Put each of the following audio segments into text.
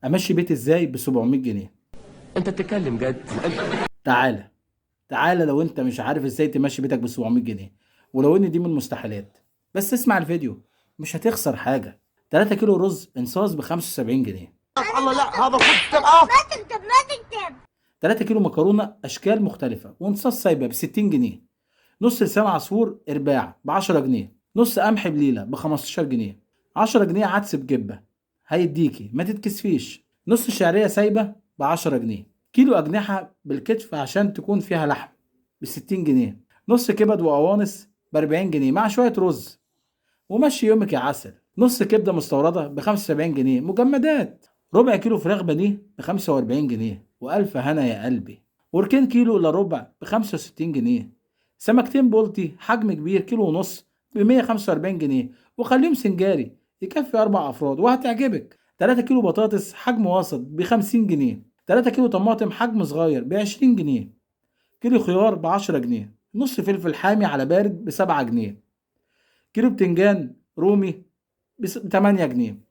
امشي بيتي ازاي ب 700 جنيه؟ انت بتتكلم جد؟ تعالى. تعالى لو انت مش عارف ازاي تمشي بيتك ب 700 جنيه، ولو ان دي من المستحيلات، بس اسمع الفيديو، مش هتخسر حاجه. 3 كيلو رز انصاص ب 75 جنيه. الله، لا هذا صدق اه. ما تكتب ما تكتب. 3 كيلو مكرونه اشكال مختلفه وانصاص سايبه ب 60 جنيه. نص لسان عصفور ارباع ب 10 جنيه. نص قمح بليله ب 15 جنيه. 10 جنيه عدس بجبه هيديكي ما تتكسفيش. نص شعريه سايبه ب 10 جنيه. كيلو اجنحه بالكتف عشان تكون فيها لحم ب 60 جنيه. نص كبد وقوانص ب 40 جنيه مع شويه رز. ومشي يومك يا عسل. نص كبده مستورده ب 75 جنيه مجمدات. ربع كيلو فراخ بانيه ب 45 جنيه والف هنا يا قلبي. وركين كيلو الا ربع ب 65 جنيه. سمكتين بولتي حجم كبير كيلو ونص ب 145 جنيه، وخليهم سنجاري يكفي 4 افراد وهتعجبك. 3 كيلو بطاطس حجم وسط ب 50 جنيه. 3 كيلو طماطم حجم صغير ب 20 جنيه. كيلو خيار ب 10 جنيه. نص فلفل حامي على بارد ب 7 جنيه. كيلو بتنجان رومي ب 8 جنيه.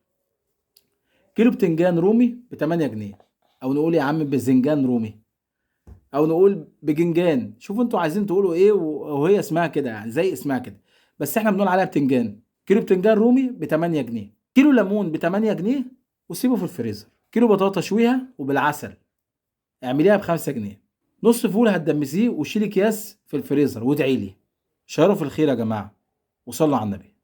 كيلو بتنجان رومي ب 8 جنيه، او نقول يا عم بزنجان رومي، او نقول بجنجان، شوفوا انتوا عايزين تقولوا ايه، وهي اسمها كده يعني زي اسمها كده، بس احنا بنقول عليها بتنجان. كيلو بتنجان رومي ب 8 جنيه. كيلو ليمون ب 8 جنيه وسيبه في الفريزر. كيلو بطاطا شويها وبالعسل اعمليها ب 5 جنيه. نص فول هتدمسيه وشيلي اكياس في الفريزر وادعي لي. شيروا في الخير يا جماعه وصلوا على النبي.